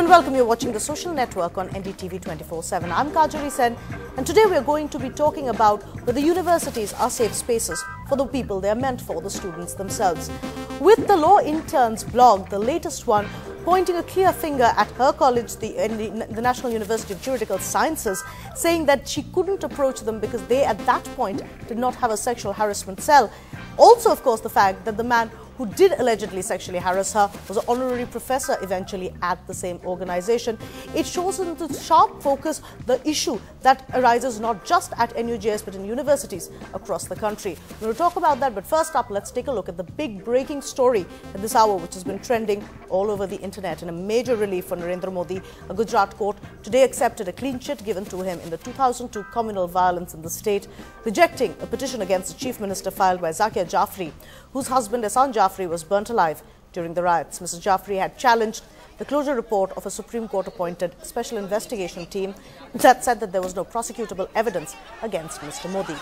and welcome. You're watching The Social Network on NDTV 24/7. I'm Kajari Sen, and today we are going to be talking about whether universities are safe spaces for the people they are meant for, the students themselves. With the Law Interns blog, the latest one, pointing a clear finger at her college, the National University of Juridical Sciences, saying that she couldn't approach them because they at that point did not have a sexual harassment cell. Also, of course, the fact that the man who did allegedly sexually harass her was an honorary professor eventually at the same organization. It shows into sharp focus the issue that arises not just at NUJS but in universities across the country. We're going to talk about that, but first up, let's take a look at the big breaking story at this hour, which has been trending all over the internet. In a major relief for Narendra Modi, a Gujarat court today accepted a clean chit given to him in the 2002 communal violence in the state, rejecting a petition against the chief minister filed by Zakia Jafri, whose husband Ehsan Jafri was burnt alive during the riots. Mrs. Jafri had challenged the closure report of a Supreme Court appointed special investigation team that said that there was no prosecutable evidence against Mr. Modi.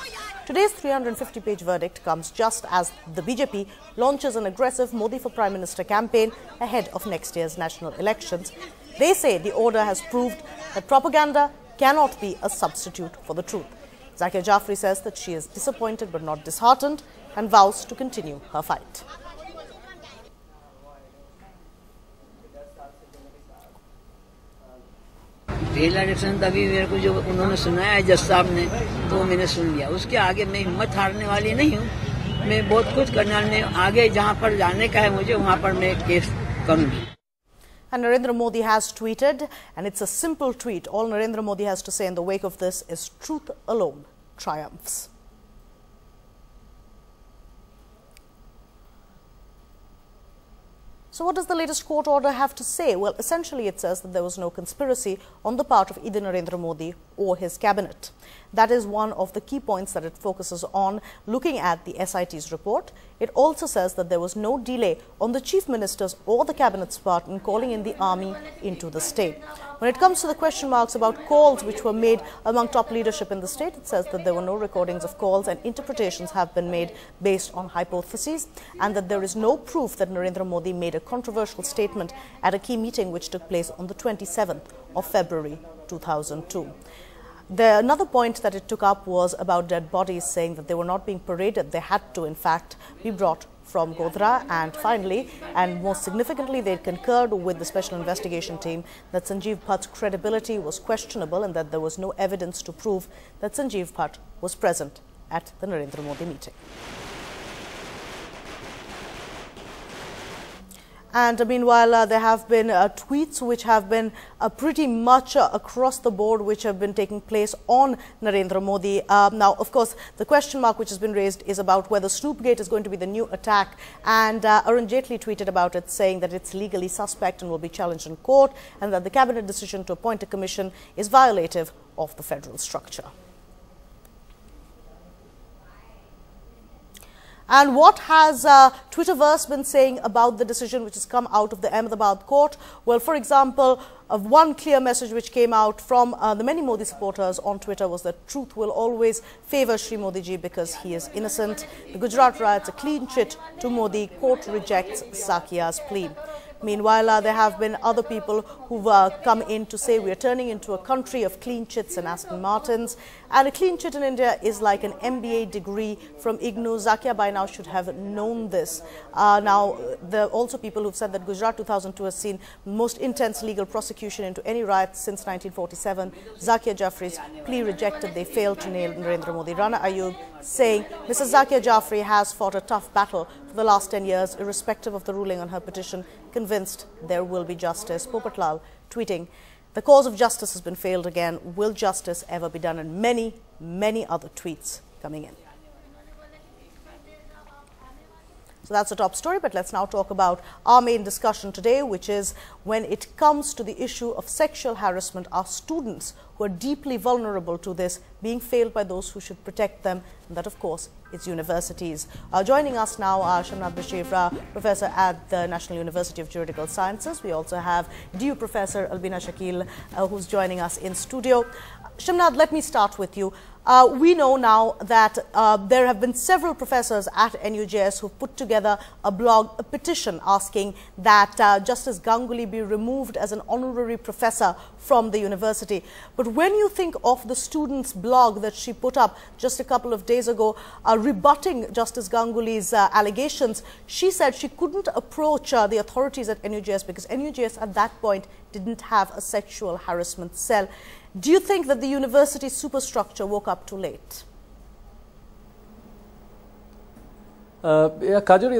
Today's 350-page verdict comes just as the BJP launches an aggressive Modi for Prime Minister campaign ahead of next year's national elections. They say the order has proved that propaganda cannot be a substitute for the truth. Zakia Jafri says that she is disappointed but not disheartened and vows to continue her fight. पहला reaction तभी मेरे को जो उन्होंने सुनाया जज साहब ने, तो मैंने सुन लिया। उसके आगे मैं हिम्मत हारने वाली नहीं हूँ। मैं बहुत कुछ करने में आगे जहाँ पर जाने का है मुझे, वहाँ पर मैं केस करूँगी। And Narendra Modi has tweeted, and it's a simple tweet. All Narendra Modi has to say in the wake of this is truth alone triumphs. So what does the latest court order have to say? Well, essentially it says that there was no conspiracy on the part of either Narendra Modi or his cabinet. That is one of the key points that it focuses on, looking at the SIT's report. It also says that there was no delay on the chief minister's or the cabinet's part in calling in the army into the state. When it comes to the question marks about calls which were made among top leadership in the state, it says that there were no recordings of calls and interpretations have been made based on hypotheses, and that there is no proof that Narendra Modi made a controversial statement at a key meeting which took place on the 27th of February 2002. Another point that it took up was about dead bodies, saying that they were not being paraded. They had to, in fact, be brought from Godhra. And finally, and most significantly, they concurred with the special investigation team that Sanjeev Bhatt's credibility was questionable and that there was no evidence to prove that Sanjeev Bhatt was present at the Narendra Modi meeting. And meanwhile, there have been tweets which have been pretty much across the board, which have been taking place on Narendra Modi. Now, of course, the question mark which has been raised is about whether Snoopgate is going to be the new attack. And Arun Jaitley tweeted about it, saying that it's legally suspect and will be challenged in court, and that the cabinet decision to appoint a commission is violative of the federal structure. And what has Twitterverse been saying about the decision which has come out of the Ahmedabad court? Well, for example, one clear message which came out from the many Modi supporters on Twitter was that truth will always favour Shri Modi ji because he is innocent. The Gujarat riots a clean chit to Modi. Court rejects Zakia's plea. Meanwhile, there have been other people who've come in to say we are turning into a country of clean chits and Aston Martins. And a clean chit in India is like an MBA degree from IGNOU. Zakia by now should have known this. Now, there are also people who've said that Gujarat 2002 has seen most intense legal prosecution into any riots since 1947. Zakia Jafri's plea rejected. They failed to nail Narendra Modi. Rana Ayub saying Mrs. Zakia Jafri has fought a tough battle for the last 10 years, irrespective of the ruling on her petition, convinced there will be justice. Popatlal tweeting, the cause of justice has been failed again. Will justice ever be done? And many, many other tweets coming in. So that's the top story, but let's now talk about our main discussion today, which is when it comes to the issue of sexual harassment, our students who are deeply vulnerable to this being failed by those who should protect them, and that, of course, is universities. Joining us now are Shamnad Bashir, Professor at the National University of Juridical Sciences. We also have DU Professor Albina Shakil, who's joining us in studio. Shamnad, let me start with you. We know now that there have been several professors at NUJS who put together a blog, a petition asking that Justice Ganguly be removed as an honorary professor from the university. But when you think of the students' blog that she put up just a couple of days ago, rebutting Justice Ganguly's allegations, she said she couldn't approach the authorities at NUJS because NUJS at that point didn't have a sexual harassment cell. Do you think that the university superstructure woke up too late? Yeah, Kajuri,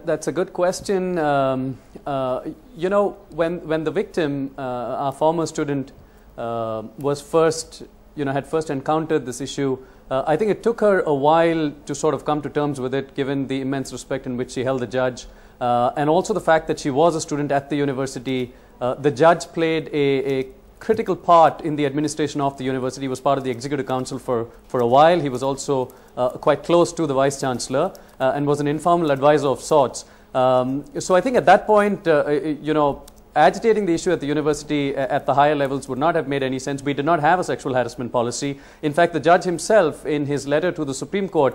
that's a good question. You know, when the victim, our former student, was first, had first encountered this issue, I think it took her a while to sort of come to terms with it, given the immense respect in which she held the judge, and also the fact that she was a student at the university. The judge played a critical part in the administration of the university. He was part of the executive council for a while. He was also quite close to the vice chancellor and was an informal advisor of sorts. So I think at that point, agitating the issue at the university at the higher levels would not have made any sense. We did not have a sexual harassment policy. In fact, the judge himself, in his letter to the Supreme Court,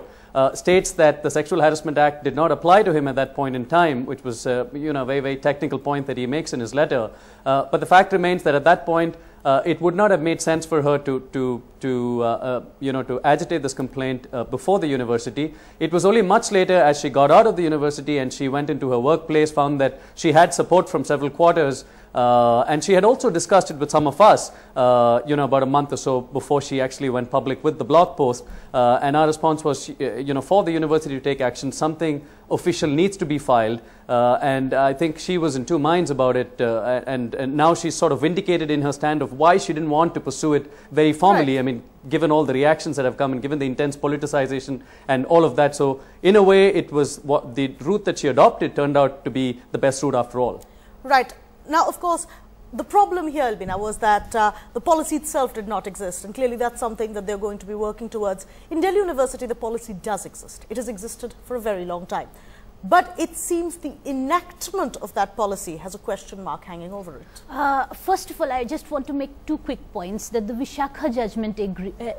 states that the Sexual Harassment Act did not apply to him at that point in time, which was a very, very technical point that he makes in his letter. But the fact remains that at that point, it would not have made sense for her to agitate this complaint before the university. It was only much later, as she got out of the university and she went into her workplace, found that she had support from several quarters, and she had also discussed it with some of us, about a month or so before she actually went public with the blog post. And our response was, for the university to take action, something official needs to be filed. And I think she was in two minds about it. And now she's sort of vindicated in her stand of why she didn't want to pursue it very formally. Right. I mean, given all the reactions that have come and given the intense politicization and all of that. So in a way, it was what the route that she adopted turned out to be the best route after all. Right. Now, of course, the problem here, Albina, was that the policy itself did not exist, and clearly that's something that they're going to be working towards. In Delhi University, the policy does exist. It has existed for a very long time. But it seems the enactment of that policy has a question mark hanging over it. First of all, I just want to make two quick points that the Vishakha judgment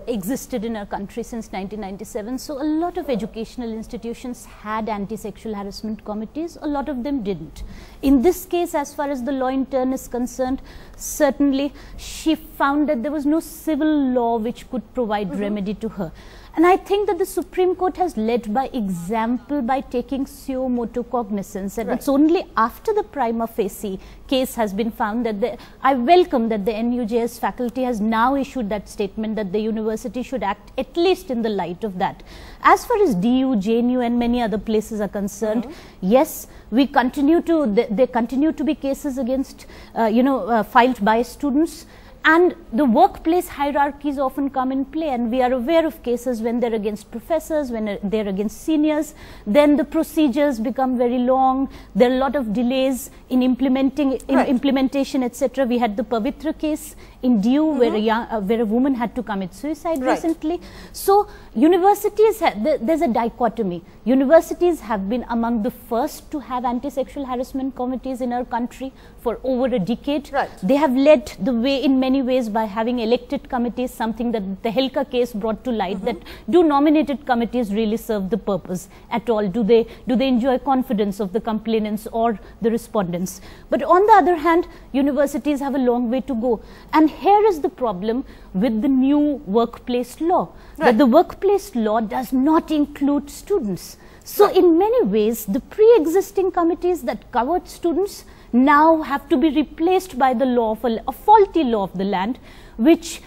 existed in our country since 1997. So a lot of educational institutions had anti-sexual harassment committees. A lot of them didn't. In this case, as far as the law intern is concerned, certainly she found that there was no civil law which could provide remedy to her. And I think that the Supreme Court has led by example by taking suo motu cognizance. And it's only after the prima facie case has been found that I welcome that the NUJS faculty has now issued that statement that the university should act at least in the light of that. As far as DU, JNU and many other places are concerned, yes, we continue to, there continue to be cases against, filed by students. And the workplace hierarchies often come in play, and we are aware of cases when they're against professors, when they're against seniors, then the procedures become very long. There are a lot of delays in implementation, etc. We had the Pavitra case in DU where a woman had to commit suicide recently. So universities, there's a dichotomy. Universities have been among the first to have anti-sexual harassment committees in our country for over a decade. They have led the way in many ways by having elected committees, something that the Helka case brought to light, that do nominated committees really serve the purpose at all? Do they enjoy confidence of the complainants or the respondents? But on the other hand, universities have a long way to go. And here is the problem with the new workplace law, that the workplace law does not include students. So in many ways, the pre-existing committees that covered students now have to be replaced by the law of a faulty law of the land, which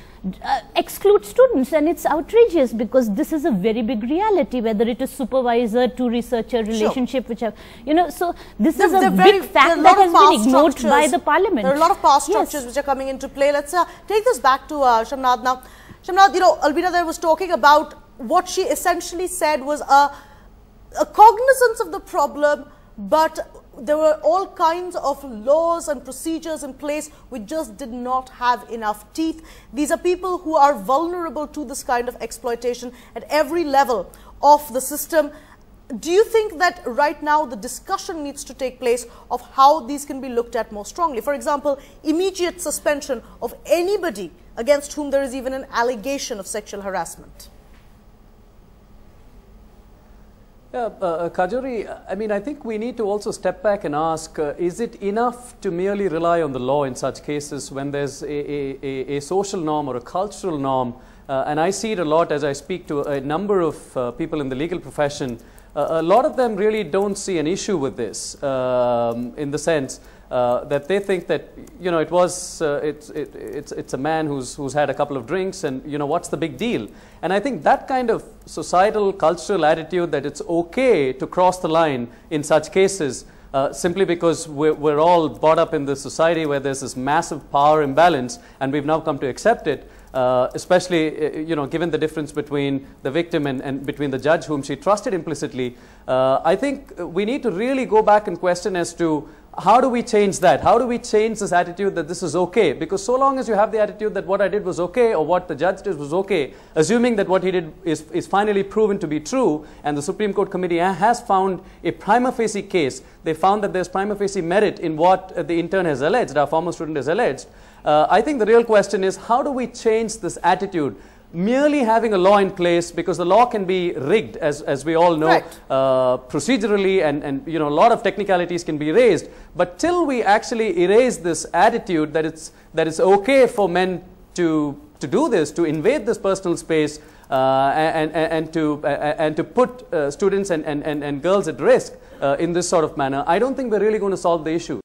excludes students. And it's outrageous because this is a very big reality, whether it is supervisor to researcher relationship, which have, so this is a big fact that has been ignored by the parliament. There are a lot of power structures which are coming into play. Let's take this back to Shamnad now. Shamnad, Albina there was talking about what she essentially said was a cognizance of the problem, but there were all kinds of laws and procedures in place which just did not have enough teeth. These are people who are vulnerable to this kind of exploitation at every level of the system. Do you think that right now the discussion needs to take place of how these can be looked at more strongly? For example, immediate suspension of anybody against whom there is even an allegation of sexual harassment? Yeah, Kajori, I mean, I think we need to also step back and ask, is it enough to merely rely on the law in such cases when there's a social norm or a cultural norm? And I see it a lot as I speak to a number of people in the legal profession. A lot of them really don't see an issue with this in the sense that they think that, you know, it's a man who's had a couple of drinks and, you know, what's the big deal? And I think that kind of societal, cultural attitude that it's okay to cross the line in such cases simply because we're all brought up in this society where there's this massive power imbalance and we've now come to accept it. Especially, you know, given the difference between the victim and between the judge whom she trusted implicitly, I think we need to really go back and question as to how do we change that? How do we change this attitude that this is okay? Because so long as you have the attitude that what I did was okay or what the judge did was okay, assuming that what he did is finally proven to be true, and the Supreme Court Committee has found a prima facie case, they found that there's prima facie merit in what the intern has alleged, our former student has alleged. I think the real question is, how do we change this attitude? Merely having a law in place, because the law can be rigged, as we all know, right, procedurally, and you know, a lot of technicalities can be raised. But till we actually erase this attitude that it's okay for men to do this, to invade this personal space, and to put students and girls at risk in this sort of manner, I don't think we're really going to solve the issue.